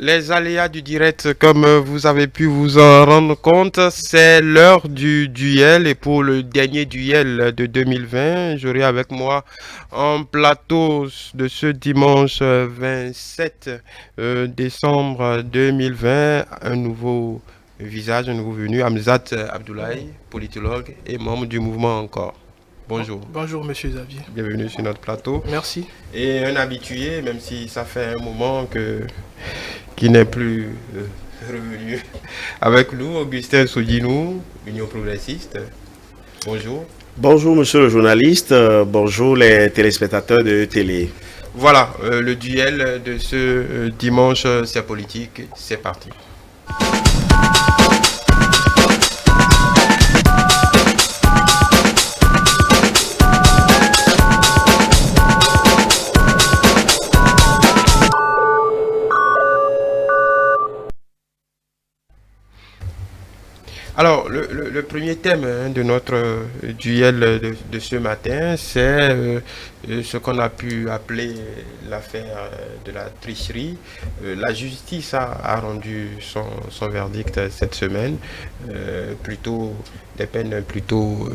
Les aléas du direct, comme vous avez pu vous en rendre compte, c'est l'heure du duel. Et pour le dernier duel de 2020, j'aurai avec moi en plateau de ce dimanche 27 décembre 2020 un nouveau visage, un nouveau venu, Hamzat Abdoulaye, politologue et membre du mouvement Encore. Bonjour. Bonjour, monsieur Xavier. Bienvenue sur notre plateau. Merci. Et un habitué, même si ça fait un moment qui n'est plus revenu avec nous, Augustin Sodinou, Union progressiste. Bonjour. Bonjour monsieur le journaliste, bonjour les téléspectateurs de télé. Voilà, le duel de ce dimanche, c'est politique, c'est parti. Alors, le premier thème de notre duel de ce matin, c'est ce qu'on a pu appeler l'affaire de la tricherie. La justice a rendu son verdict cette semaine, plutôt des peines plutôt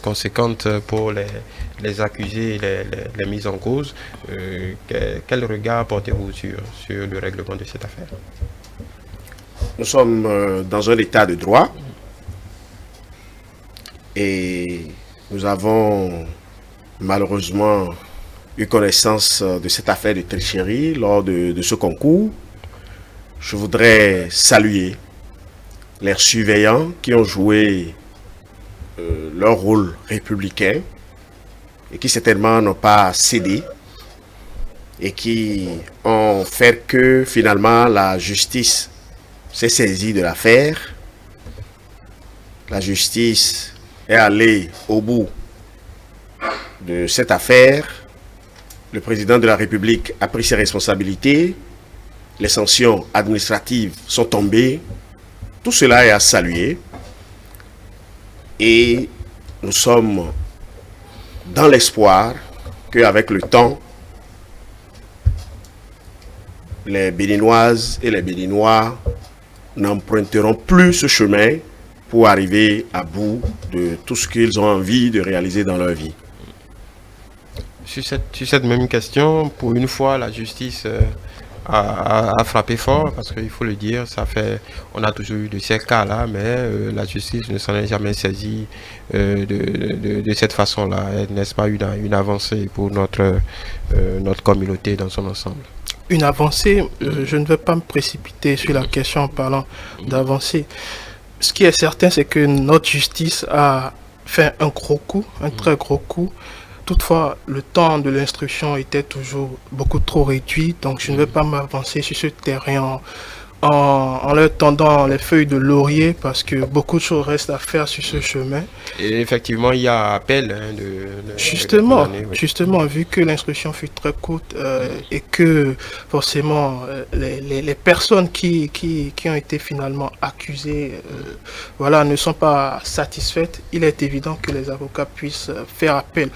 conséquentes pour les accusés et les mises en cause. Quel regard portez-vous sur le règlement de cette affaire? Nous sommes dans un état de droit et nous avons malheureusement eu connaissance de cette affaire de tricherie lors de ce concours. Je voudrais saluer les surveillants qui ont joué leur rôle républicain et qui certainement n'ont pas cédé et qui ont fait que finalement la justice s'est saisie de l'affaire. La justice est allée au bout de cette affaire. Le président de la République a pris ses responsabilités. Les sanctions administratives sont tombées. Tout cela est à saluer. Et nous sommes dans l'espoir qu'avec le temps, les Béninoises et les Béninois n'emprunteront plus ce chemin pour arriver à bout de tout ce qu'ils ont envie de réaliser dans leur vie. Sur cette même question, pour une fois, la justice a frappé fort, parce qu'il faut le dire, on a toujours eu de ces cas-là, mais la justice ne s'en est jamais saisie de cette façon-là. N'est-ce pas une avancée pour notre communauté dans son ensemble? Une avancée, je ne vais pas me précipiter sur la question en parlant d'avancée. Ce qui est certain, c'est que notre justice a fait un gros coup, un très gros coup. Toutefois, le temps de l'instruction était toujours beaucoup trop réduit, donc je ne vais pas m'avancer sur ce terrain en leur tendant les feuilles de laurier parce que beaucoup de choses restent à faire sur ce chemin. Et effectivement, il y a appel Justement, oui. justement, vu que l'instruction fut très courte et que forcément les personnes qui ont été finalement accusées voilà, ne sont pas satisfaites, il est évident que les avocats puissent faire appel.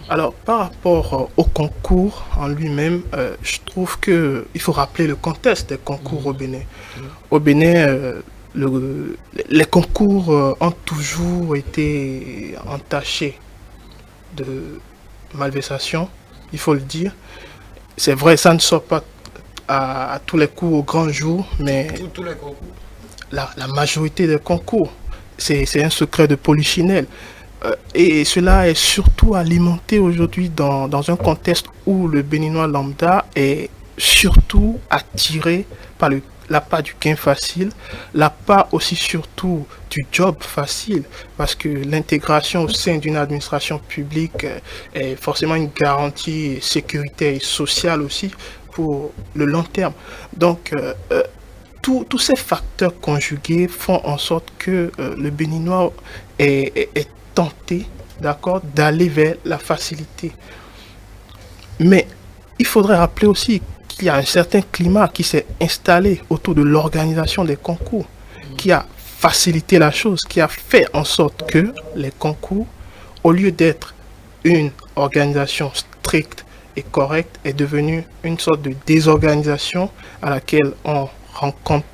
Alors, par rapport au concours en lui-même, je trouve qu'il faut rappeler le contexte des concours au Bénin. Au Bénin, les concours ont toujours été entachés de malversation, il faut le dire. C'est vrai, ça ne sort pas à tous les coups au grand jour, mais Tous les concours. la majorité des concours, c'est un secret de polichinelle. Et cela est surtout alimenté aujourd'hui dans un contexte où le Béninois lambda est surtout attiré par l'appât du gain facile, l'appât aussi surtout du job facile, parce que l'intégration au sein d'une administration publique est forcément une garantie sécuritaire et sociale aussi pour le long terme. Donc, tous ces facteurs conjugués font en sorte que le Béninois est tenté, d'accord, d'aller vers la facilité. Mais il faudrait rappeler aussi qu'il y a un certain climat qui s'est installé autour de l'organisation des concours, qui a facilité la chose, qui a fait en sorte que les concours, au lieu d'être une organisation stricte et correcte est devenue une sorte de désorganisation à laquelle on rencontre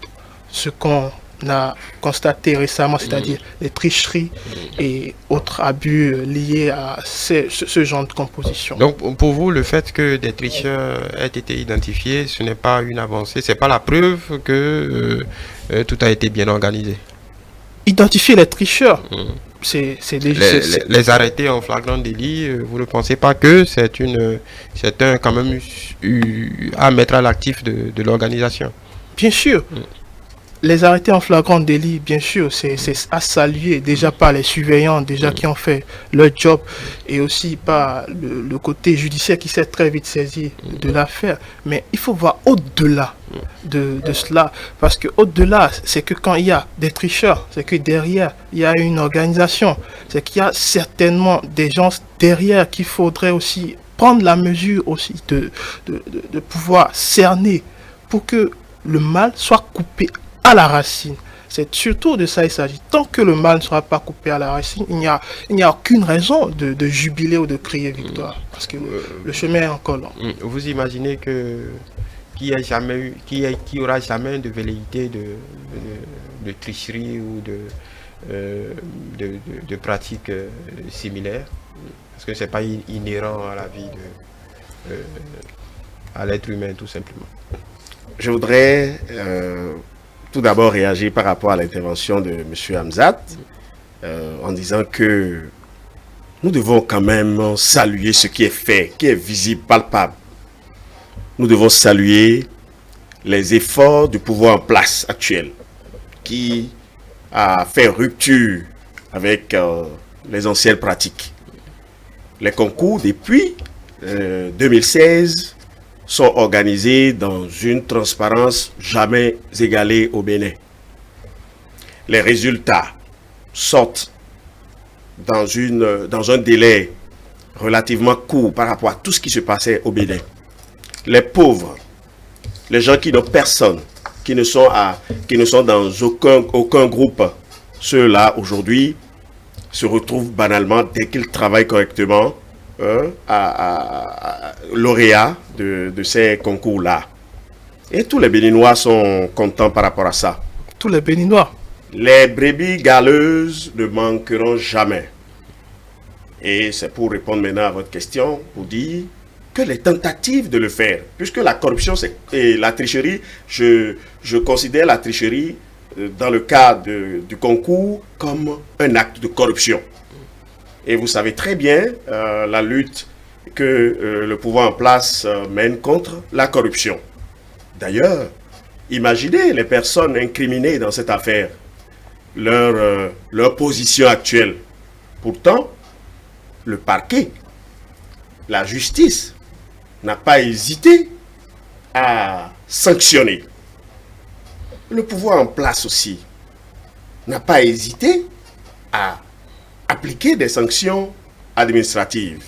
ce qu'on a constaté récemment, c'est-à-dire les tricheries et autres abus liés à ce genre de composition. Donc, pour vous, le fait que des tricheurs aient été identifiés, ce n'est pas une avancée, c'est pas la preuve que tout a été bien organisé. Identifier les tricheurs, c'est les arrêter en flagrant délit, vous ne pensez pas que c'est un quand même à mettre à l'actif de l'organisation? Bien sûr. Les arrêtés en flagrant délit, bien sûr, c'est à saluer déjà par les surveillants déjà qui ont fait leur job et aussi par le côté judiciaire qui s'est très vite saisi de l'affaire. Mais il faut voir au-delà de cela, parce que au-delà, c'est que quand il y a des tricheurs, c'est que derrière, il y a une organisation, c'est qu'il y a certainement des gens derrière qu'il faudrait aussi prendre la mesure aussi de pouvoir cerner pour que le mal soit coupé à la racine. C'est surtout de ça il s'agit. Tant que le mal ne sera pas coupé à la racine, il n'y a aucune raison de jubiler ou de crier victoire. Parce que le chemin est encore long. Vous imaginez qu'il n'y aura jamais de velléité de tricherie ou de pratiques similaires? Parce que ce n'est pas inhérent à la vie à l'être humain tout simplement. Je voudrais tout d'abord réagir par rapport à l'intervention de M. Hamzat en disant que nous devons quand même saluer ce qui est fait, qui est visible, palpable. Nous devons saluer les efforts du pouvoir en place actuel qui a fait rupture avec les anciennes pratiques. Les concours depuis 2016 sont organisés dans une transparence jamais égalée au Bénin. Les résultats sortent dans un délai relativement court par rapport à tout ce qui se passait au Bénin. Les pauvres, les gens qui n'ont personne, qui ne sont dans aucun groupe, ceux-là aujourd'hui se retrouvent banalement dès qu'ils travaillent correctement lauréats de ces concours-là. Et tous les Béninois sont contents par rapport à ça. Tous les Béninois. Les brebis galeuses ne manqueront jamais. Et c'est pour répondre maintenant à votre question, pour dire que les tentatives de le faire, puisque la corruption et la tricherie, je considère la tricherie dans le cadre du concours comme un acte de corruption. Et vous savez très bien la lutte que le pouvoir en place mène contre la corruption. D'ailleurs, imaginez les personnes incriminées dans cette affaire, leur position actuelle. Pourtant, le parquet, la justice, n'a pas hésité à sanctionner. Le pouvoir en place aussi n'a pas hésité à appliquer des sanctions administratives.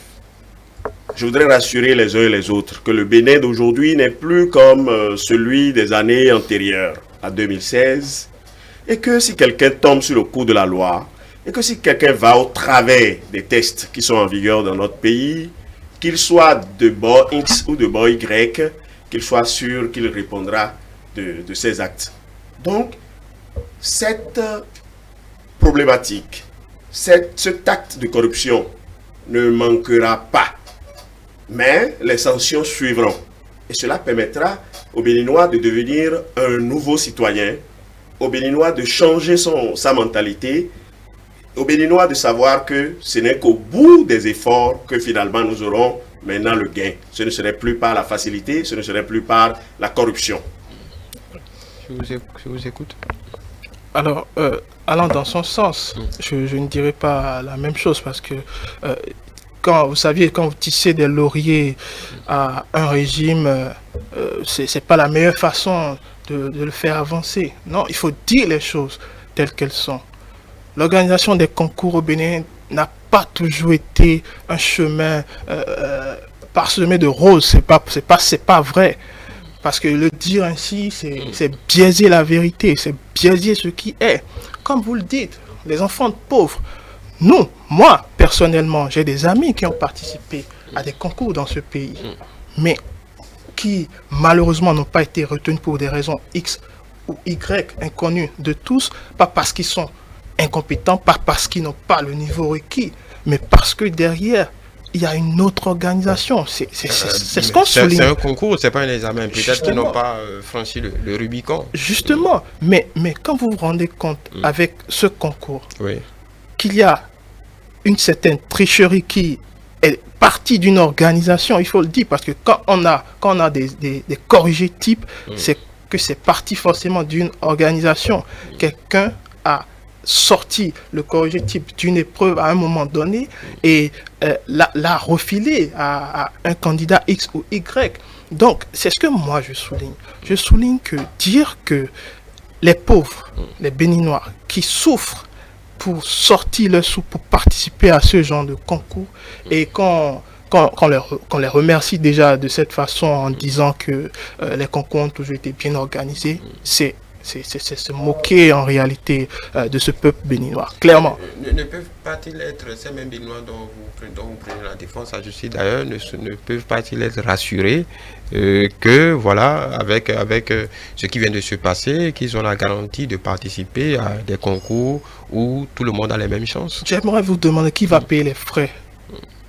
Je voudrais rassurer les uns et les autres que le Bénin d'aujourd'hui n'est plus comme celui des années antérieures, à 2016, et que si quelqu'un tombe sur le coup de la loi, et que si quelqu'un va au travers des tests qui sont en vigueur dans notre pays, qu'il soit de bord X ou de bord Y, qu'il soit sûr qu'il répondra de ses actes. Donc, cette problématique, cet acte de corruption ne manquera pas. Mais les sanctions suivront. Et cela permettra aux Béninois de devenir un nouveau citoyen, aux Béninois de changer sa mentalité, aux Béninois de savoir que ce n'est qu'au bout des efforts que finalement nous aurons maintenant le gain. Ce ne serait plus par la facilité, ce ne serait plus par la corruption. Je vous écoute. Alors, allant dans son sens, je ne dirais pas la même chose parce que quand vous tissez des lauriers à un régime, c'est pas la meilleure façon de le faire avancer. Non, il faut dire les choses telles qu'elles sont. L'organisation des concours au Bénin n'a pas toujours été un chemin parsemé de roses. C'est pas vrai. Parce que le dire ainsi, c'est biaiser la vérité, c'est biaiser ce qui est. Comme vous le dites, les enfants de pauvres, moi, personnellement, j'ai des amis qui ont participé à des concours dans ce pays, mais qui malheureusement n'ont pas été retenus pour des raisons X ou Y inconnues de tous, pas parce qu'ils sont incompétents, pas parce qu'ils n'ont pas le niveau requis, mais parce que derrière, il y a une autre organisation. C'est ce qu'on souligne. C'est un concours, c'est pas un examen. Peut-être qu'ils Justement. n'ont pas franchi le Rubicon. Justement, mais quand vous vous rendez compte avec ce concours Oui. qu'il y a une certaine tricherie qui est partie d'une organisation, il faut le dire, parce que quand on a des corrigés types, c'est que c'est parti forcément d'une organisation. Quelqu'un a sorti le corrigé type d'une épreuve à un moment donné et l'a refilé à un candidat X ou Y. Donc, c'est ce que moi je souligne. Je souligne que dire que les pauvres, les Béninois qui souffrent pour sortir leur sous, pour participer à ce genre de concours, et qu'on les remercie déjà de cette façon en disant que les concours ont toujours été bien organisés, c'est se moquer en réalité de ce peuple béninois, clairement. Ne peuvent pas-ils être, ces mêmes Béninois dont vous prenez la défense à justice d'ailleurs, ne peuvent pas-ils être rassurés que voilà, avec ce qui vient de se passer, qu'ils ont la garantie de participer à des concours où tout le monde a les mêmes chances? J'aimerais vous demander qui va payer les frais.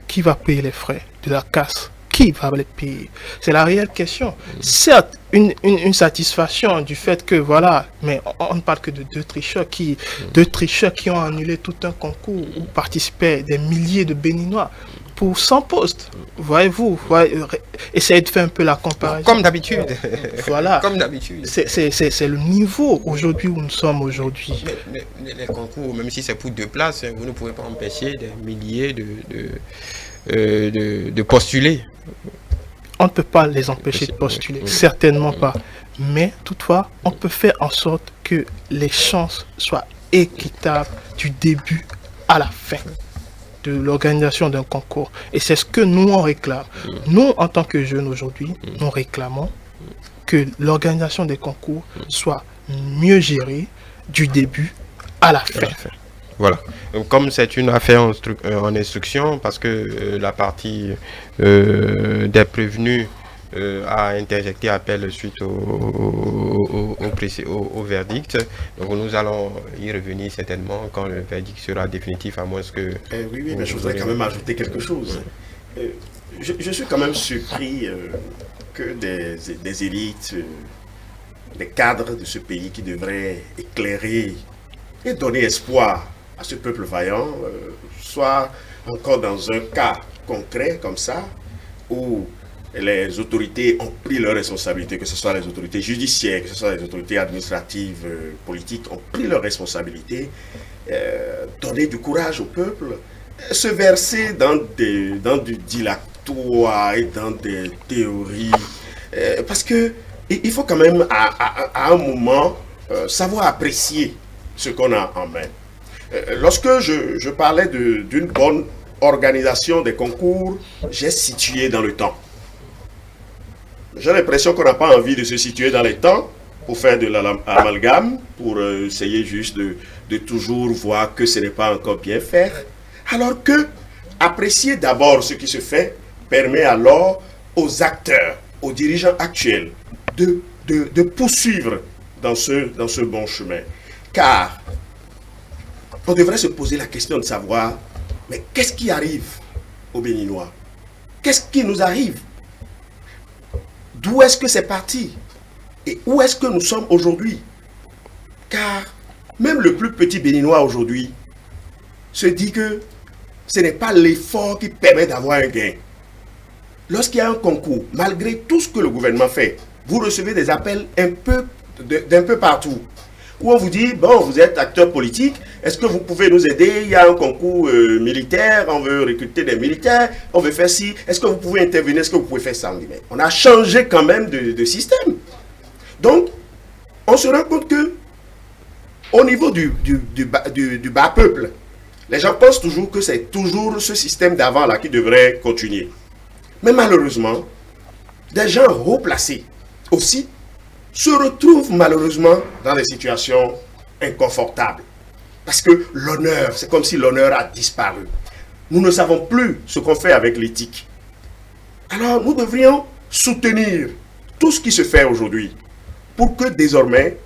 Qui va payer les frais de la casse? Qui va les payer? C'est la réelle question. Certes, une satisfaction du fait que voilà, mais on ne parle que de deux tricheurs qui ont annulé tout un concours où participaient des milliers de Béninois pour 100 postes. Voyez-vous, essayez de faire un peu la comparaison. Comme d'habitude. Voilà. Comme d'habitude. C'est le niveau aujourd'hui où nous sommes aujourd'hui. Mais les concours, même si c'est pour 2 places, vous ne pouvez pas empêcher des milliers de postuler. On ne peut pas les empêcher de postuler, certainement pas. Mais toutefois, on peut faire en sorte que les chances soient équitables du début à la fin de l'organisation d'un concours. Et c'est ce que nous, on réclame. Nous, en tant que jeunes aujourd'hui, nous réclamons que l'organisation des concours soit mieux gérée du début à la fin. Voilà. Donc, comme c'est une affaire en instruction, parce que la partie des prévenus a interjecté appel suite au verdict. Donc nous allons y revenir certainement quand le verdict sera définitif, à moins que... oui, mais je voudrais quand même ajouter quelque chose. Je suis quand même surpris que des élites, des cadres de ce pays qui devraient éclairer et donner espoir à ce peuple vaillant, soit encore dans un cas concret comme ça, où les autorités ont pris leurs responsabilités, que ce soit les autorités judiciaires, que ce soit les autorités administratives, politiques, ont pris leurs responsabilités, donner du courage au peuple, se verser dans du dilatoire et dans des théories, parce que il faut quand même à un moment savoir apprécier ce qu'on a en main. Lorsque je parlais d'une bonne organisation des concours, j'ai situé dans le temps. J'ai l'impression qu'on n'a pas envie de se situer dans les temps pour faire de l'amalgame, pour essayer juste de toujours voir que ce n'est pas encore bien fait. Alors que apprécier d'abord ce qui se fait permet alors aux acteurs, aux dirigeants actuels de poursuivre dans ce bon chemin. Car on devrait se poser la question de savoir, mais qu'est-ce qui arrive aux Béninois? Qu'est-ce qui nous arrive? D'où est-ce que c'est parti? Et où est-ce que nous sommes aujourd'hui? Car même le plus petit Béninois aujourd'hui se dit que ce n'est pas l'effort qui permet d'avoir un gain. Lorsqu'il y a un concours, malgré tout ce que le gouvernement fait, vous recevez des appels d'un peu partout, où on vous dit, bon, vous êtes acteur politique, est-ce que vous pouvez nous aider? Il y a un concours militaire, on veut recruter des militaires, on veut faire ci, est-ce que vous pouvez intervenir, est-ce que vous pouvez faire ça? On a changé quand même de système. Donc, on se rend compte que, au niveau du bas peuple, les gens pensent toujours que c'est toujours ce système d'avant là qui devrait continuer. Mais malheureusement, des gens haut placés aussi se retrouvent malheureusement dans des situations inconfortables. Parce que l'honneur, c'est comme si l'honneur a disparu. Nous ne savons plus ce qu'on fait avec l'éthique. Alors nous devrions soutenir tout ce qui se fait aujourd'hui pour que désormais,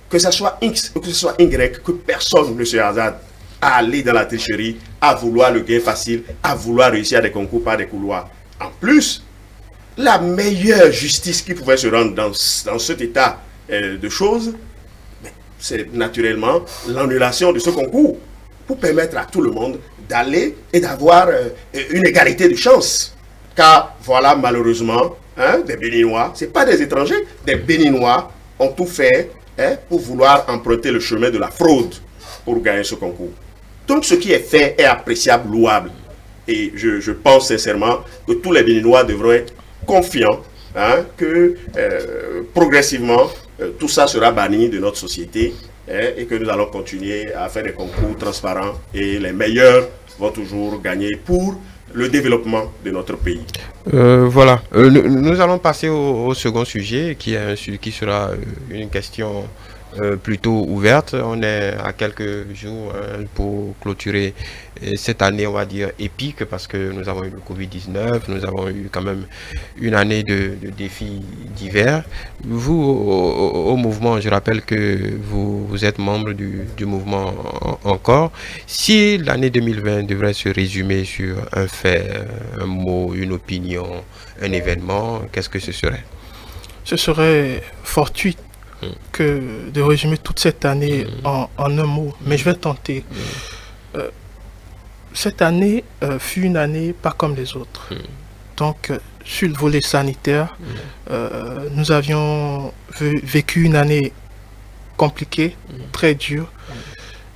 que ce soit X ou que ce soit Y, que personne ne se hasarde à aller dans la tricherie, à vouloir le gain facile, à vouloir réussir à des concours par des couloirs. En plus, la meilleure justice qui pouvait se rendre dans cet état de choses, c'est naturellement l'annulation de ce concours pour permettre à tout le monde d'aller et d'avoir une égalité de chance. Car voilà, malheureusement, des Béninois, ce n'est pas des étrangers, des Béninois ont tout fait pour vouloir emprunter le chemin de la fraude pour gagner ce concours. Donc ce qui est fait est appréciable, louable. Et je pense sincèrement que tous les Béninois devront être confiants que progressivement, tout ça sera banni de notre société et que nous allons continuer à faire des concours transparents et les meilleurs vont toujours gagner pour le développement de notre pays. Voilà, nous allons passer au second sujet qui sera une question plutôt ouverte. On est à quelques jours pour clôturer cette année, on va dire, épique, parce que nous avons eu le Covid-19, nous avons eu quand même une année de défis divers. Vous, au mouvement, je rappelle que vous êtes membre du mouvement encore. Si l'année 2020 devrait se résumer sur un fait, un mot, une opinion, un événement, qu'est-ce que ce serait? Ce serait fortuit que de résumer toute cette année en un mot, mais je vais tenter. Cette année fut une année pas comme les autres. Donc, sur le volet sanitaire, nous avions vécu une année compliquée, très dure.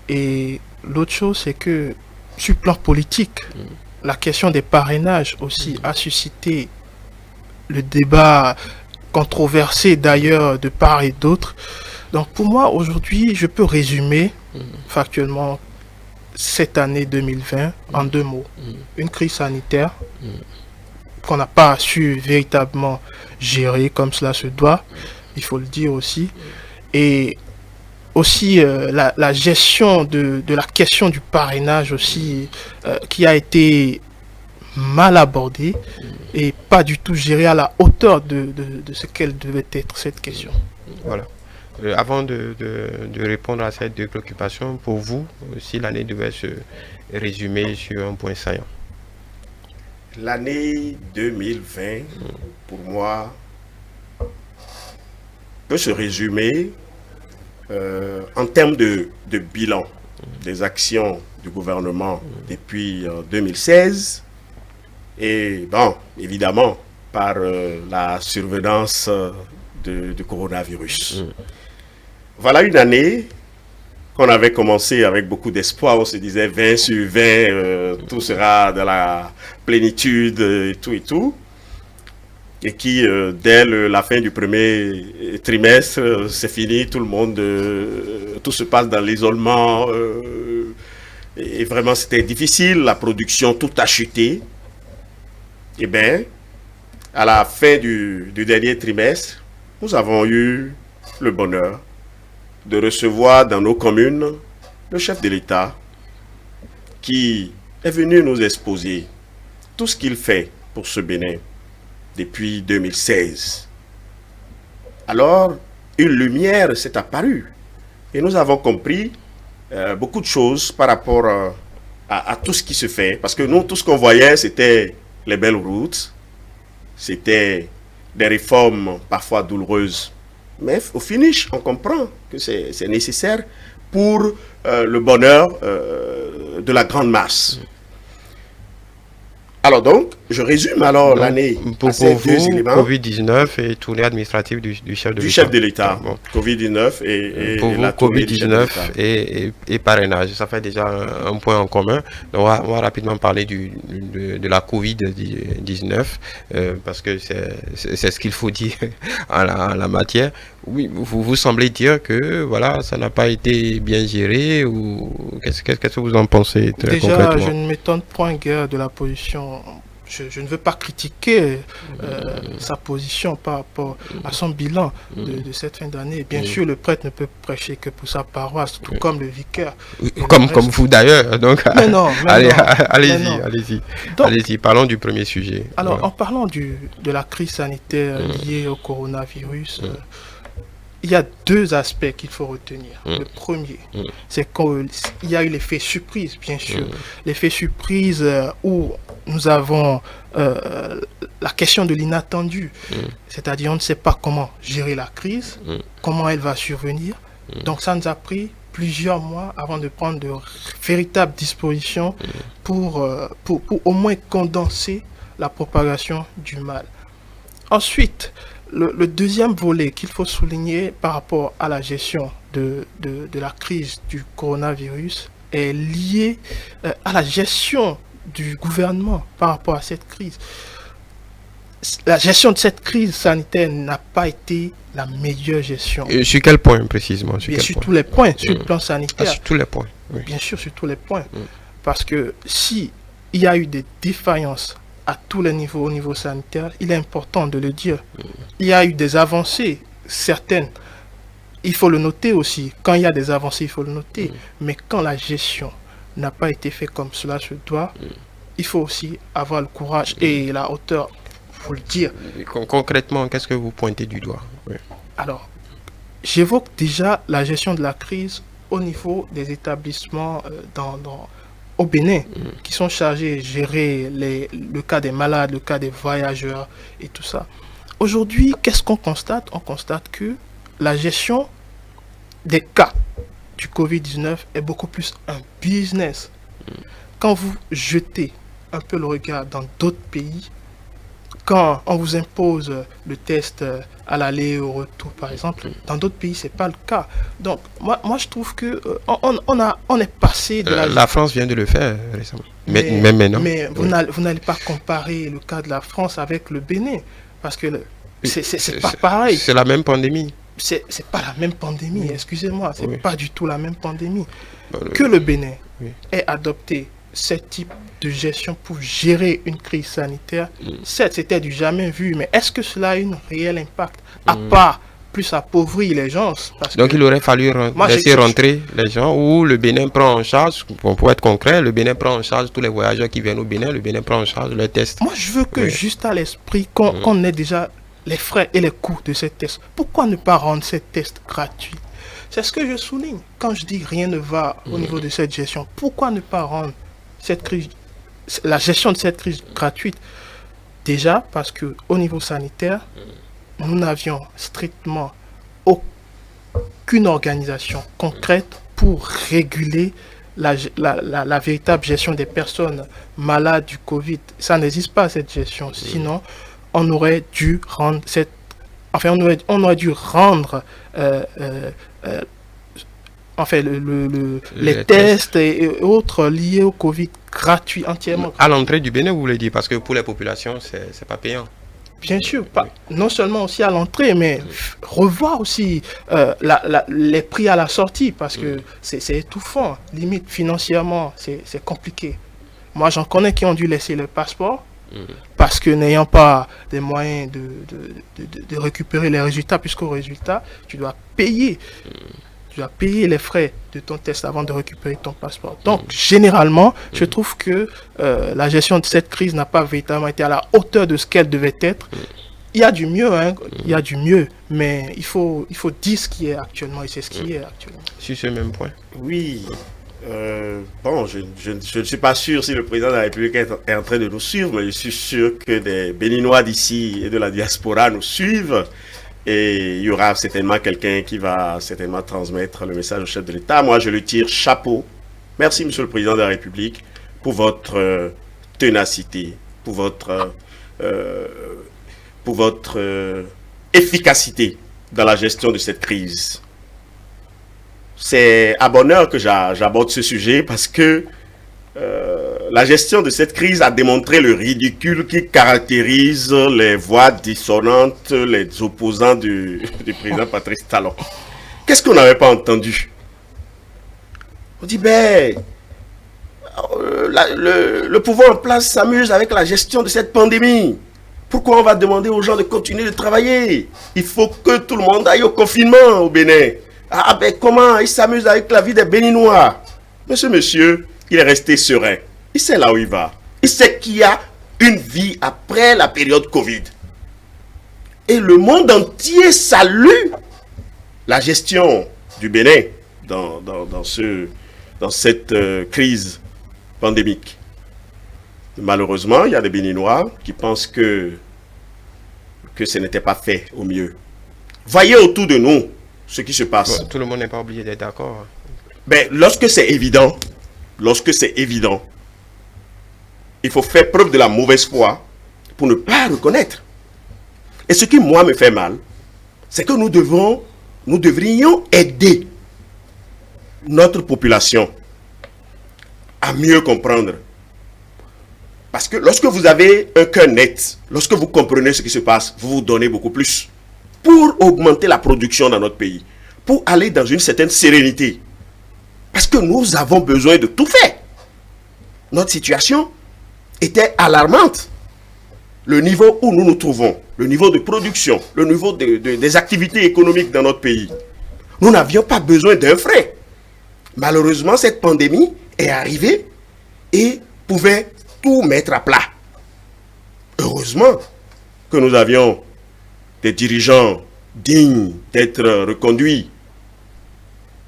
Et l'autre chose, c'est que sur le plan politique, la question des parrainages aussi a suscité le débat controversé d'ailleurs de part et d'autre. Donc pour moi, aujourd'hui, je peux résumer factuellement cette année 2020 en deux mots. Une crise sanitaire qu'on n'a pas su véritablement gérer comme cela se doit, il faut le dire aussi. Et aussi la gestion de la question du parrainage aussi qui a été mal abordée et pas du tout gérée à la hauteur de ce qu'elle devait être, cette question. Voilà. Avant de répondre à ces deux préoccupations, pour vous, si l'année devait se résumer sur un point saillant. L'année 2020, pour moi, peut se résumer en termes de bilan des actions du gouvernement depuis 2016 et, bon, évidemment, par la survenance du coronavirus. Voilà une année qu'on avait commencé avec beaucoup d'espoir. On se disait 20 sur 20, tout sera dans la plénitude et tout. Et qui, dès la fin du premier trimestre, c'est fini, tout le monde, tout se passe dans l'isolement. Et vraiment, c'était difficile, la production, tout a chuté. Eh bien, à la fin du dernier trimestre, nous avons eu le bonheur de recevoir dans nos communes le chef de l'État qui est venu nous exposer tout ce qu'il fait pour ce Bénin depuis 2016. Alors, une lumière s'est apparue et nous avons compris beaucoup de choses par rapport à tout ce qui se fait. Parce que nous, tout ce qu'on voyait, c'était les belles routes, c'était des réformes parfois douloureuses. Mais au finish, on comprend que c'est nécessaire pour le bonheur de la grande masse. Alors donc, je résume alors l'année pour ces vous, deux éléments. Covid-19 et tournée administrative du chef de l'État. Du chef de l'État. Bon. Covid-19 et pour vous, la tournée du chef de l'État. Covid-19 et parrainage, ça fait déjà un point en commun. Donc on va rapidement parler de la Covid-19 parce que c'est ce qu'il faut dire en la matière. Oui, vous semblez dire que voilà, ça n'a pas été bien géré ou qu'est-ce que vous en pensez très Déjà, concrètement? je ne m'étonne point guère de la position je ne veux pas critiquer sa position par rapport à son bilan de cette fin d'année. Bien sûr, le prêtre ne peut prêcher que pour sa paroisse, tout comme le vicaire. Comme vous d'ailleurs. Donc, mais non, allez-y, parlons du premier sujet. Alors, en parlant de la crise sanitaire liée au coronavirus, il y a deux aspects qu'il faut retenir. Le premier, c'est qu'il y a eu l'effet surprise, bien sûr. L'effet surprise où nous avons la question de l'inattendu. C'est-à-dire, on ne sait pas comment gérer la crise, comment elle va survenir. Donc, ça nous a pris plusieurs mois avant de prendre de véritables dispositions pour au moins condenser la propagation du mal. Ensuite, le deuxième volet qu'il faut souligner par rapport à la gestion de la crise du coronavirus est lié à la gestion du gouvernement par rapport à cette crise. La gestion de cette crise sanitaire n'a pas été la meilleure gestion. Et sur quel point précisément? Sur tous les points, sur le plan sanitaire. Sur tous les points. Oui. Bien sûr, sur tous les points. Parce que si il y a eu des défaillances à tous les niveaux, au niveau sanitaire, il est important de le dire. Il y a eu des avancées, certaines. Il faut le noter aussi. Quand il y a des avancées, il faut le noter. Mais quand la gestion n'a pas été faite comme cela se doit, il faut aussi avoir le courage et la hauteur pour le dire. Concrètement, qu'est-ce que vous pointez du doigt? Oui. Alors, j'évoque déjà la gestion de la crise au niveau des établissements au Bénin, qui sont chargés de gérer le cas des malades, le cas des voyageurs et tout ça. Aujourd'hui, qu'est-ce qu'on constate? On constate que la gestion des cas du Covid-19 est beaucoup plus un business. Quand vous jetez un peu le regard dans d'autres pays, quand on vous impose le test à l'aller et au retour, par exemple, dans d'autres pays, ce n'est pas le cas. Donc, moi je trouve que on est passé de la France vient de le faire récemment. Mais maintenant. Mais vous n'allez pas comparer le cas de la France avec le Bénin, parce que c'est pas pareil. C'est la même pandémie. C'est pas la même pandémie, excusez-moi, c'est pas du tout la même pandémie. Que le Bénin ait adopté ce type de gestion pour gérer une crise sanitaire, certes, c'était du jamais vu, mais est-ce que cela a un réel impact, à part plus appauvrir les gens? Donc il aurait fallu laisser rentrer les gens, ou le Bénin prend en charge, pour être concret, le Bénin prend en charge tous les voyageurs qui viennent au Bénin, le Bénin prend en charge les tests. Moi je veux que juste à l'esprit qu'on ait déjà les frais et les coûts de ces tests. Pourquoi ne pas rendre ces tests gratuits? C'est ce que je souligne quand je dis rien ne va au niveau de cette gestion. Pourquoi ne pas rendre la gestion de cette crise gratuite? Déjà parce que au niveau sanitaire, nous n'avions strictement aucune organisation concrète pour réguler la véritable gestion des personnes malades du Covid. Ça n'existe pas, cette gestion. Sinon, on aurait dû rendre on aurait dû rendre les tests et autres liés au Covid gratuits entièrement. À l'entrée du Bénin, vous voulez dire, parce que pour les populations, c'est pas payant. Bien sûr, non seulement aussi à l'entrée, mais revoir aussi les prix à la sortie, parce que c'est étouffant. Limite, financièrement, c'est compliqué. Moi, j'en connais qui ont dû laisser le passeport, parce que n'ayant pas des moyens de récupérer les résultats, puisqu'au résultat, tu dois payer. Tu dois payer les frais de ton test avant de récupérer ton passeport. Donc, généralement, je trouve que la gestion de cette crise n'a pas véritablement été à la hauteur de ce qu'elle devait être. Il y a du mieux, il y a du mieux, mais il faut dire ce qui est actuellement, et c'est ce qui est actuellement. Sur ce même point. Oui. Bon, je ne suis pas sûr si le président de la République est en train de nous suivre, mais je suis sûr que des Béninois d'ici et de la diaspora nous suivent. Et il y aura certainement quelqu'un qui va certainement transmettre le message au chef de l'État. Moi, je le tire chapeau. Merci, Monsieur le Président de la République, pour votre ténacité, pour votre efficacité dans la gestion de cette crise. C'est à bon heure que j'aborde ce sujet parce que la gestion de cette crise a démontré le ridicule qui caractérise les voix dissonantes, les opposants du président Patrice Talon. Qu'est-ce qu'on n'avait pas entendu? On dit, le pouvoir en place s'amuse avec la gestion de cette pandémie. Pourquoi on va demander aux gens de continuer de travailler? Il faut que tout le monde aille au confinement au Bénin. Ah ben comment? Il s'amuse avec la vie des Béninois. Mais ce monsieur, il est resté serein. Il sait là où il va. Il sait qu'il y a une vie après la période Covid. Et le monde entier salue la gestion du Bénin dans cette crise pandémique. Malheureusement, il y a des Béninois qui pensent que ce n'était pas fait au mieux. Voyez autour de nous ce qui se passe. Bon, tout le monde n'est pas obligé d'être d'accord. Ben, lorsque c'est évident, il faut faire preuve de la mauvaise foi pour ne pas reconnaître. Et ce qui, moi, me fait mal, c'est que nous devrions aider notre population à mieux comprendre. Parce que lorsque vous avez un cœur net, lorsque vous comprenez ce qui se passe, vous vous donnez beaucoup plus pour augmenter la production dans notre pays, pour aller dans une certaine sérénité. Parce que nous avons besoin de tout faire. Notre situation était alarmante. Le niveau où nous nous trouvons, le niveau de production, le niveau des activités économiques dans notre pays, nous n'avions pas besoin d'un frein. Malheureusement, cette pandémie est arrivée et pouvait tout mettre à plat. Heureusement que nous avions des dirigeants dignes d'être reconduits,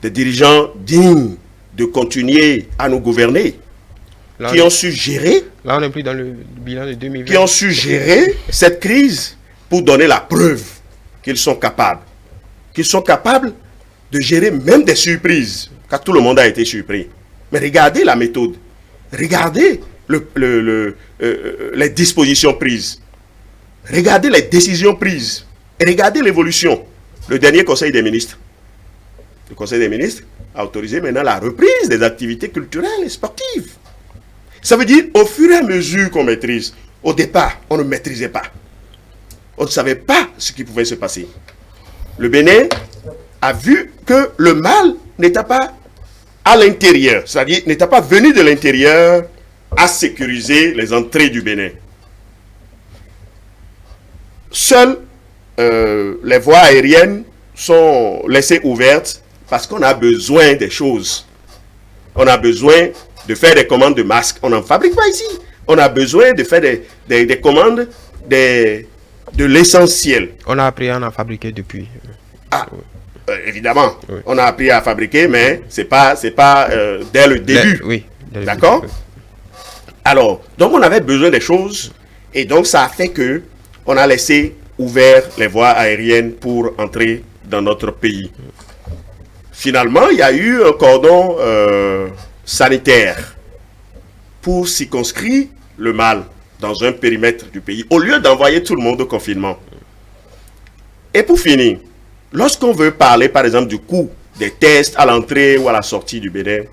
des dirigeants dignes de continuer à nous gouverner, Là, qui ont su gérer, là, on n'est plus dans le bilan de 2020. qui ont su gérer cette crise pour donner la preuve qu'ils sont capables de gérer même des surprises, car tout le monde a été surpris. Mais regardez la méthode, regardez les dispositions prises, regardez les décisions prises, et regardez l'évolution. Le dernier Conseil des ministres, le Conseil des ministres a autorisé maintenant la reprise des activités culturelles et sportives. Ça veut dire, au fur et à mesure qu'on maîtrise, au départ, on ne maîtrisait pas. On ne savait pas ce qui pouvait se passer. Le Bénin a vu que le mal n'était pas à l'intérieur, c'est-à-dire n'était pas venu de l'intérieur à sécuriser les entrées du Bénin. Seules les voies aériennes sont laissées ouvertes parce qu'on a besoin des choses. On a besoin de faire des commandes de masques. On n'en fabrique pas ici. On a besoin de faire des commandes de l'essentiel. On a appris à en fabriquer depuis. Ah, évidemment, oui. On a appris à fabriquer, mais c'est pas dès le début. Oui. D'accord? Oui. Alors, donc on avait besoin des choses, et donc ça a fait que on a laissé ouvert les voies aériennes pour entrer dans notre pays. Finalement, il y a eu un cordon sanitaire pour circonscrire le mal dans un périmètre du pays, au lieu d'envoyer tout le monde au confinement. Et pour finir, lorsqu'on veut parler, par exemple, du coût des tests à l'entrée ou à la sortie du Bénin,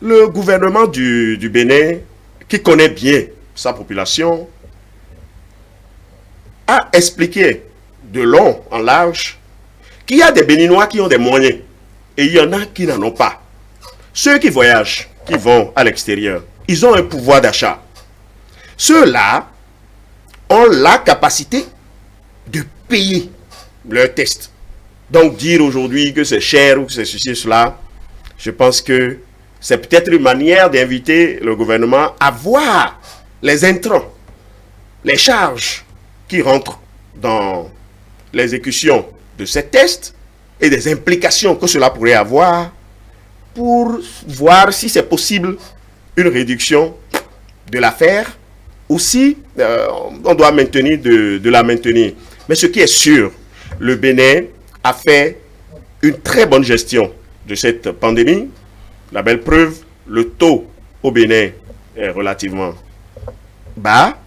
le gouvernement du Bénin, qui connaît bien sa population, a expliqué de long en large qu'il y a des Béninois qui ont des moyens et il y en a qui n'en ont pas. Ceux qui voyagent, qui vont à l'extérieur, ils ont un pouvoir d'achat. Ceux-là ont la capacité de payer leur test. Donc dire aujourd'hui que c'est cher ou que c'est ceci, cela, je pense que c'est peut-être une manière d'inviter le gouvernement à voir les intrants, les charges qui rentrent dans l'exécution de ces tests et des implications que cela pourrait avoir pour voir si c'est possible une réduction de l'affaire ou si on doit maintenir de la maintenir. Mais ce qui est sûr, le Bénin a fait une très bonne gestion de cette pandémie. La belle preuve, le taux au Bénin est relativement bas.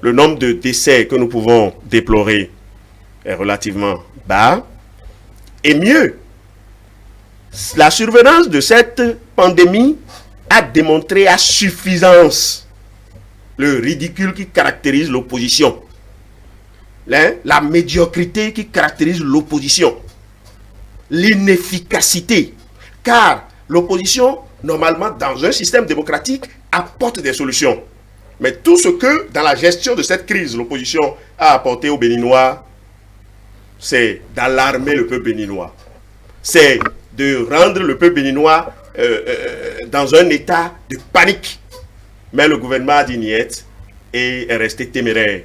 Le nombre de décès que nous pouvons déplorer est relativement bas. Et mieux, la survenance de cette pandémie a démontré à suffisance le ridicule qui caractérise l'opposition, la médiocrité qui caractérise l'opposition, l'inefficacité, car l'opposition normalement, dans un système démocratique, apporte des solutions. Mais tout ce que, dans la gestion de cette crise, l'opposition a apporté aux Béninois, c'est d'alarmer le peuple béninois. C'est de rendre le peuple béninois dans un état de panique. Mais le gouvernement a dit niet et est resté téméraire.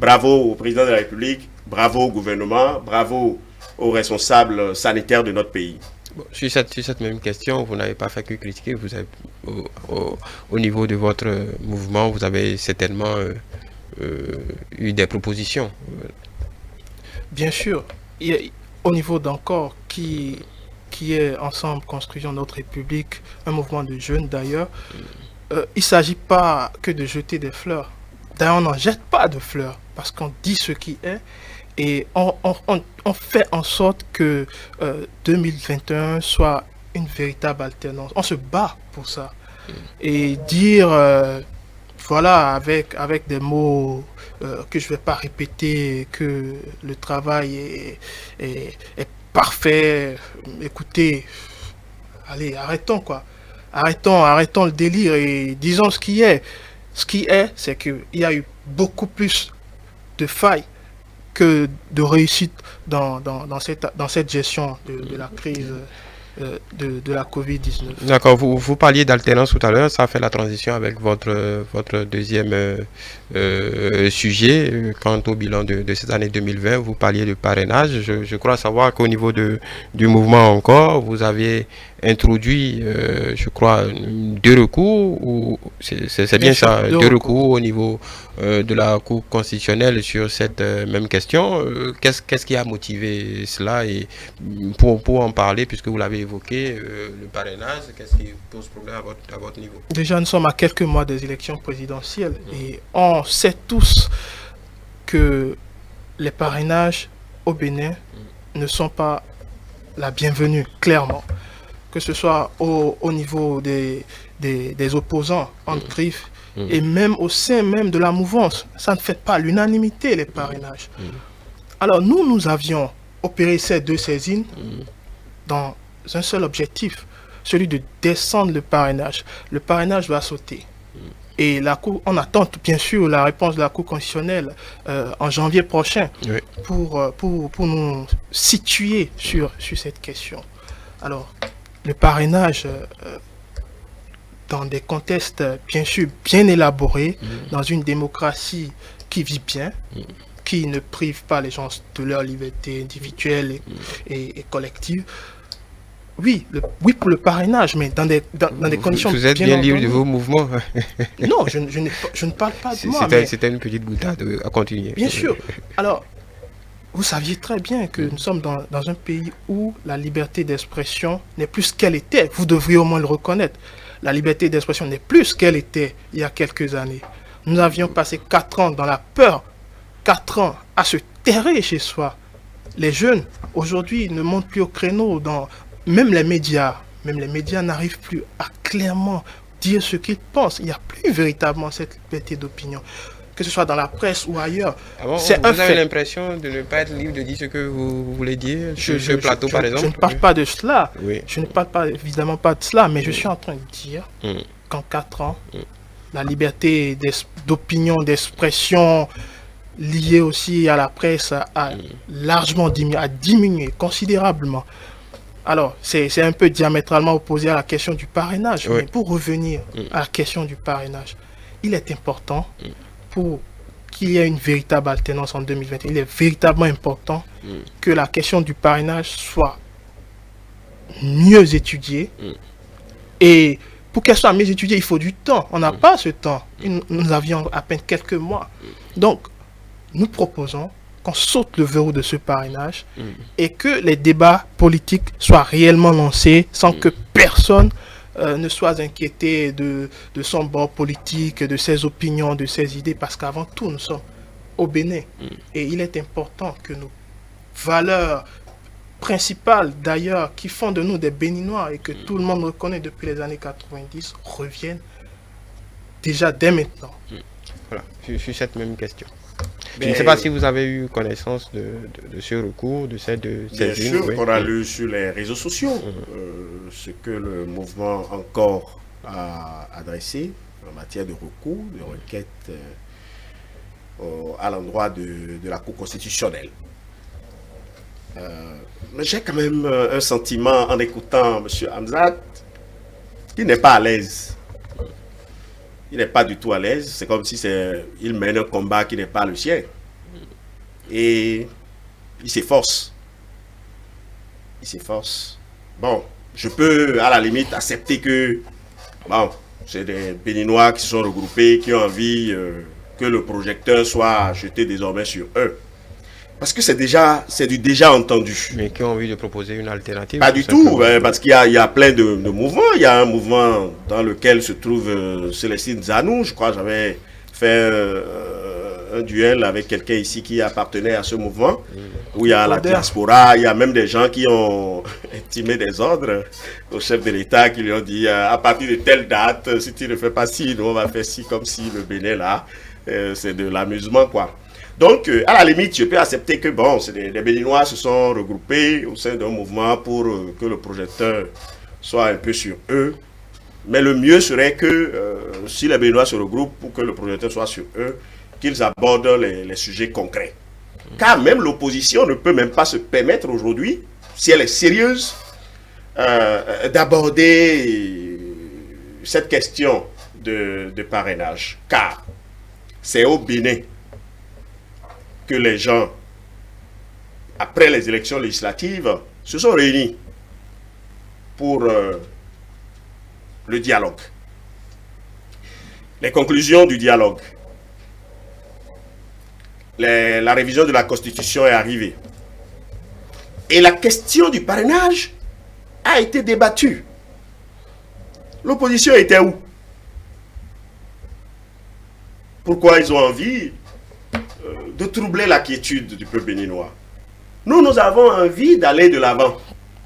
Bravo au président de la République, bravo au gouvernement, bravo aux responsables sanitaires de notre pays. Bon, sur cette même question, vous n'avez pas fait que critiquer. Vous avez, au niveau de votre mouvement, vous avez certainement eu des propositions. Bien sûr, au niveau d'Encore, qui est Ensemble Construisons notre République, un mouvement de jeunes d'ailleurs, il ne s'agit pas que de jeter des fleurs. D'ailleurs, on n'en jette pas de fleurs, parce qu'on dit ce qui est, et on fait en sorte que 2021 soit une véritable alternance. On se bat pour ça. Et dire, voilà, avec des mots que je ne vais pas répéter, que le travail est parfait. Écoutez, allez, arrêtons quoi. Arrêtons le délire et disons ce qui est. Ce qui est, c'est qu'il y a eu beaucoup plus de failles que de réussite dans cette gestion de la crise de la Covid-19. D'accord, vous parliez d'alternance tout à l'heure, ça fait la transition avec votre deuxième sujet. Quant au bilan de cette année 2020, vous parliez de parrainage. Je crois savoir qu'au niveau du mouvement Encore, vous avez introduit, je crois, 2 recours, ou c'est bien ça, 2 recours au niveau de la Cour constitutionnelle sur cette même question. Qu'est-ce qui a motivé cela? Et pour en parler, puisque vous l'avez évoqué, le parrainage, qu'est-ce qui pose problème à votre niveau? Déjà, nous sommes à quelques mois des élections présidentielles et on sait tous que les parrainages au Bénin ne sont pas la bienvenue, clairement. Que ce soit au niveau des opposants en griffe et même au sein même de la mouvance. Ça ne fait pas l'unanimité, les parrainages. Alors nous avions opéré ces 2 saisines dans un seul objectif, celui de descendre le parrainage. Le parrainage va sauter. Et la Cour, on attend bien sûr la réponse de la Cour constitutionnelle en janvier prochain pour nous situer sur cette question. Alors, le parrainage, dans des contextes bien sûr bien élaborés, dans une démocratie qui vit bien, qui ne prive pas les gens de leur liberté individuelle et collective. Oui, pour le parrainage, mais dans des conditions bien. Vous êtes bien libre de vos mouvements. Non, je ne parle pas de moi. C'était une petite boutade à continuer. Bien sûr. Alors, vous saviez très bien que nous sommes dans un pays où la liberté d'expression n'est plus ce qu'elle était. Vous devriez au moins le reconnaître. La liberté d'expression n'est plus ce qu'elle était il y a quelques années. Nous avions passé 4 ans dans la peur, 4 ans à se terrer chez soi. Les jeunes, aujourd'hui, ne montent plus au créneau. Même les médias n'arrivent plus à clairement dire ce qu'ils pensent. Il n'y a plus véritablement cette liberté d'opinion, que ce soit dans la presse ou ailleurs. Ah bon, vous avez l'impression de ne pas être libre de dire ce que vous voulez dire sur ce plateau, par exemple? Je ne parle pas de cela. Oui. Je ne parle évidemment pas de cela, mais je suis en train de dire qu'en 4 ans, la liberté d'opinion, d'expression liée aussi à la presse a largement diminué considérablement. Alors, c'est un peu diamétralement opposé à la question du parrainage. Mais pour revenir à la question du parrainage, il est important pour qu'il y ait une véritable alternance en 2021. Il est véritablement important que la question du parrainage soit mieux étudiée. Et pour qu'elle soit mieux étudiée, il faut du temps. On n'a pas ce temps. Nous avions à peine quelques mois. Donc, nous proposons qu'on saute le verrou de ce parrainage et que les débats politiques soient réellement lancés sans que personne ne soit inquiété de son bord politique, de ses opinions, de ses idées, parce qu'avant tout, nous sommes au Bénin. Et il est important que nos valeurs principales, d'ailleurs, qui font de nous des Béninois et que tout le monde reconnaît depuis les années 90, reviennent déjà dès maintenant. Voilà, sur cette même question. Je ne sais pas si vous avez eu connaissance de ce recours, de cette bien sûr, qu'on a lu sur les réseaux sociaux. ce que le mouvement encore a adressé en matière de recours, de requête à l'endroit de la Cour constitutionnelle. Mais j'ai quand même un sentiment en écoutant M. Hamzat qui n'est pas à l'aise. Il n'est pas du tout à l'aise. C'est comme si il mène un combat qui n'est pas le sien. Et il s'efforce. Il s'efforce. Bon, je peux à la limite accepter que bon, c'est des Béninois qui se sont regroupés, qui ont envie que le projecteur soit jeté désormais sur eux. Parce que c'est du déjà entendu. Mais qui ont envie de proposer une alternative? Pas du tout, parce qu'il y a plein de mouvements. Il y a un mouvement dans lequel se trouve Célestine Zanou. Je crois que j'avais fait un duel avec quelqu'un ici qui appartenait à ce mouvement, où il y a la diaspora, il y a même des gens qui ont intimé des ordres au chef de l'État, qui lui ont dit à partir de telle date, si tu ne fais pas ci, nous on va faire ci, comme si le Bénin là, c'est de l'amusement quoi. Donc, à la limite, je peux accepter que, bon, des Béninois se sont regroupés au sein d'un mouvement pour que le projecteur soit un peu sur eux. Mais le mieux serait que, si les Béninois se regroupent pour que le projecteur soit sur eux, qu'ils abordent les sujets concrets. Car même l'opposition ne peut même pas se permettre aujourd'hui, si elle est sérieuse, d'aborder cette question de parrainage. Car c'est au Bénin que les gens, après les élections législatives, se sont réunis pour le dialogue. Les conclusions du dialogue. La révision de la Constitution est arrivée. Et la question du parrainage a été débattue. L'opposition était où? Pourquoi ils ont envie de troubler la quiétude du peuple béninois? Nous avons envie d'aller de l'avant.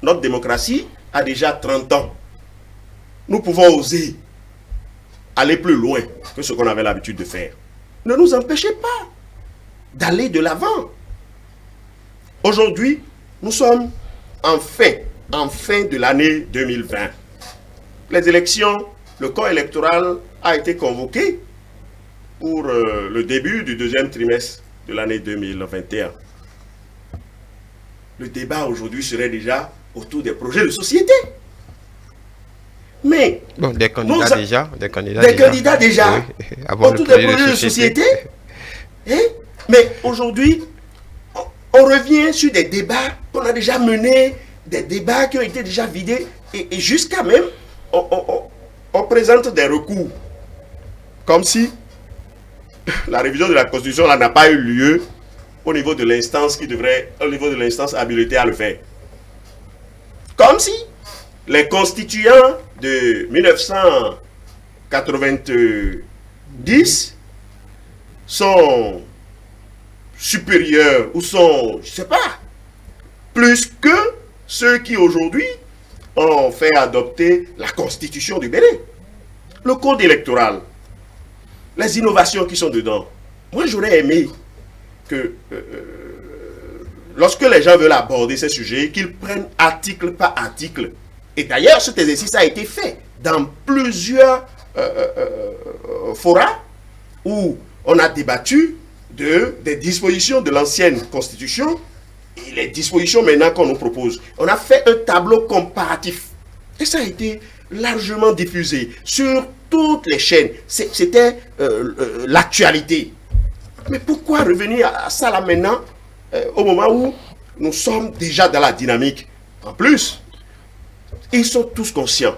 Notre démocratie a déjà 30 ans. Nous pouvons oser aller plus loin que ce qu'on avait l'habitude de faire. Ne nous empêchez pas d'aller de l'avant. Aujourd'hui, nous sommes en fin de l'année 2020. Les élections, le corps électoral a été convoqué pour le début du deuxième trimestre de l'année 2021. Le débat aujourd'hui serait déjà autour des projets de société. Mais bon, des candidats déjà. Oui, autour des projets de société. Mais aujourd'hui, on revient sur des débats qu'on a déjà menés, des débats qui ont été déjà vidés, et jusqu'à même, on présente des recours. Comme si la révision de la Constitution n'a pas eu lieu au niveau de l'instance habilitée à le faire. Comme si les constituants de 1990 sont supérieurs ou sont, je ne sais pas, plus que ceux qui aujourd'hui ont fait adopter la Constitution du Bénin. Le code électoral, les innovations qui sont dedans. Moi, j'aurais aimé que lorsque les gens veulent aborder ces sujets, qu'ils prennent article par article. Et d'ailleurs, cet exercice a été fait dans plusieurs forats où on a débattu des dispositions de l'ancienne Constitution et les dispositions maintenant qu'on nous propose. On a fait un tableau comparatif. Et ça a été largement diffusé sur toutes les chaînes. C'était l'actualité. Mais pourquoi revenir à ça là maintenant, au moment où nous sommes déjà dans la dynamique? En plus, ils sont tous conscients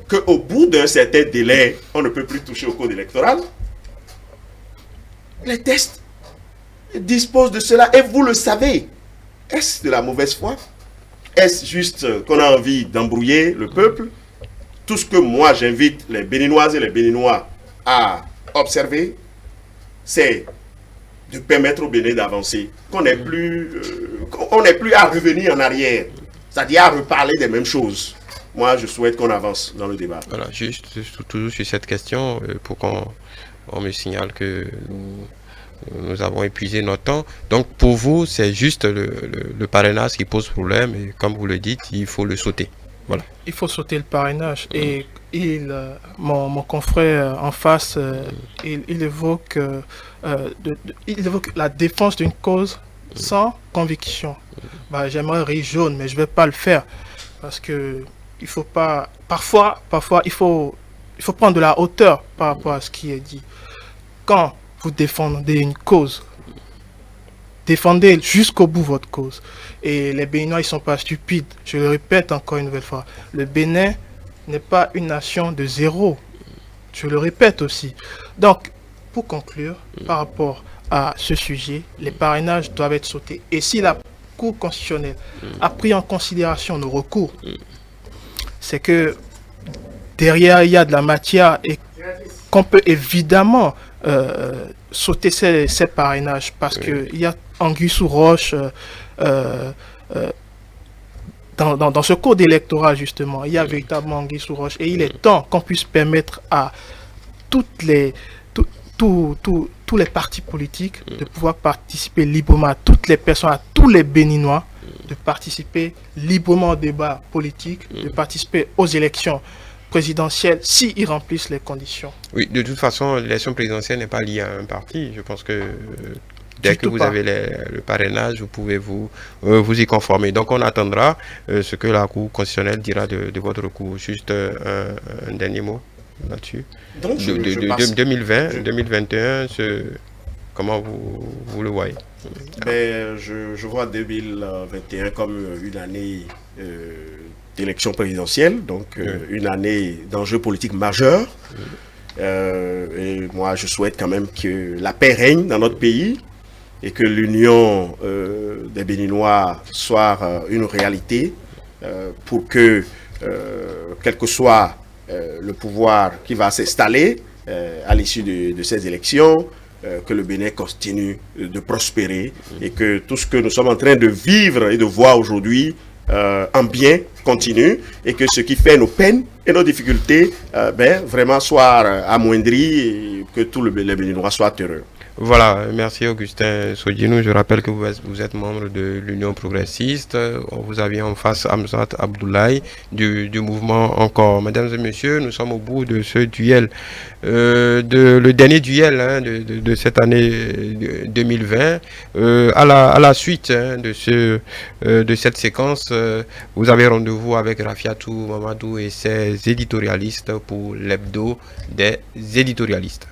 qu'au bout d'un certain délai, on ne peut plus toucher au code électoral. Les tests disposent de cela et vous le savez. Est-ce de la mauvaise foi? Est-ce juste qu'on a envie d'embrouiller le peuple? Tout ce que moi j'invite les Béninoises et les Béninois à observer, c'est de permettre au Bénin d'avancer, qu'on n'ait plus à revenir en arrière, c'est-à-dire à reparler des mêmes choses. Moi, je souhaite qu'on avance dans le débat. Voilà, juste toujours sur cette question, pour qu'on me signale que nous avons épuisé notre temps. Donc, pour vous, c'est juste le parrainage qui pose problème, et comme vous le dites, il faut le sauter. Voilà. Il faut sauter le parrainage. Et mon confrère en face, il évoque, il évoque la défense d'une cause sans conviction. Bah, j'aimerais rire jaune, mais je ne vais pas le faire. Parce que il faut pas. Parfois, il faut prendre de la hauteur par rapport à ce qui est dit. Quand vous défendez une cause, défendez jusqu'au bout votre cause. Et les Béninois, ils ne sont pas stupides. Je le répète encore une nouvelle fois. Le Bénin n'est pas une nation de zéro. Je le répète aussi. Donc, pour conclure, par rapport à ce sujet, les parrainages doivent être sautés. Et si la Cour constitutionnelle a pris en considération nos recours, c'est que derrière, il y a de la matière et qu'on peut évidemment sauter ces parrainages parce qu'il y a anguille sous roche dans ce code électoral, justement. Il y a véritablement anguille sous roche et il est temps qu'on puisse permettre à tous les partis politiques de pouvoir participer librement, à toutes les personnes, à tous les Béninois, de participer librement au débat politique, de participer aux élections présidentielles s'ils remplissent les conditions. Oui, de toute façon, l'élection présidentielle n'est pas liée à un parti. Je pense que dès que vous avez le parrainage, vous pouvez vous y conformer. Donc on attendra ce que la Cour constitutionnelle dira de votre recours. Juste un dernier mot là-dessus. Donc, 2020, 2021, comment vous le voyez? Ben, je vois 2021 comme une année d'élection présidentielle, donc une année d'enjeux politiques majeurs. Et moi, je souhaite quand même que la paix règne dans notre pays et que l'union des Béninois soit une réalité pour que, quel que soit le pouvoir qui va s'installer à l'issue de ces élections, que le Bénin continue de prospérer et que tout ce que nous sommes en train de vivre et de voir aujourd'hui en bien continue et que ce qui fait nos peines et nos difficultés vraiment soit amoindri et que tous les Béninois soient heureux. Voilà, merci Augustin Sodinou. Je rappelle que vous êtes membre de l'Union progressiste. Vous aviez en face Hamzat Abdoulaye du mouvement Encore. Mesdames et messieurs, nous sommes au bout de ce duel, le dernier duel de cette année 2020. À la suite de cette séquence, vous avez rendez-vous avec Rafiatou Mamadou et ses éditorialistes pour l'hebdo des éditorialistes.